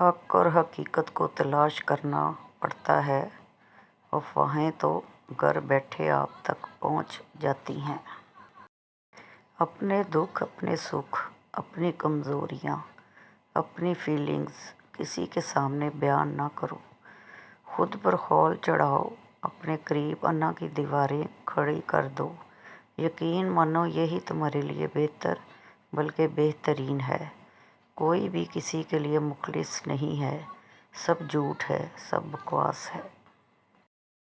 हक और हकीकत को तलाश करना पड़ता है। अफवाहें तो घर बैठे आप तक पहुंच जाती हैं। अपने दुख, अपने सुख, अपनी कमज़ोरियाँ, अपनी फीलिंग्स किसी के सामने बयान ना करो। खुद पर खौल चढ़ाओ, अपने करीब अन्ना की दीवारें खड़ी कर दो। यकीन मानो यही तुम्हारे लिए बेहतर बल्कि बेहतरीन है। कोई भी किसी के लिए मुखलिस नहीं है, सब झूठ है, सब बकवास है।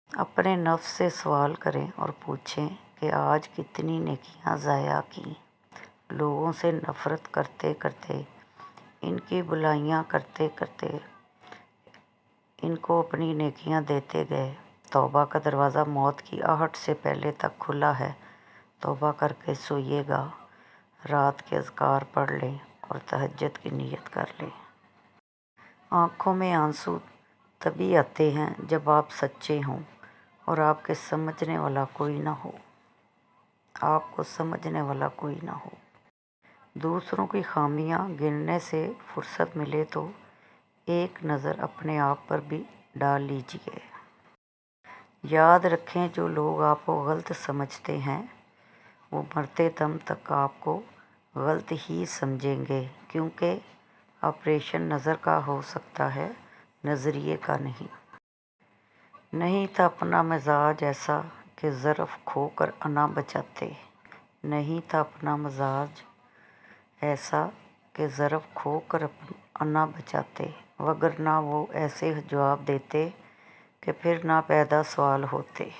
अपने नफ्स से सवाल करें और पूछें कि आज कितनी नेकियां ज़ाया की। लोगों से नफ़रत करते करते, इनकी बुराइयां करते करते इनको अपनी नेकियां देते गए। तौबा का दरवाज़ा मौत की आहट से पहले तक खुला है। तौबा करके सोइएगा, रात के अज़कार पढ़ लें और तहज्जुद की नीयत कर लें। आँखों में आंसू तभी आते हैं जब आप सच्चे हों और आपके समझने वाला कोई ना हो। आपको समझने वाला कोई ना हो। दूसरों की खामियां गिनने से फुर्सत मिले तो एक नज़र अपने आप पर भी डाल लीजिए। याद रखें, जो लोग आपको गलत समझते हैं वो मरते दम तक आपको गलत ही समझेंगे, क्योंकि ऑपरेशन नज़र का हो सकता है, नज़रिए का नहीं। नहीं था अपना मिजाज ऐसा कि ज़र्फ़ खोकर अना बचाते। नहीं था अपना मिजाज ऐसा कि ज़र्फ़ खोकर अना बचाते, वगरना वो ऐसे जवाब देते कि फिर ना पैदा सवाल होते।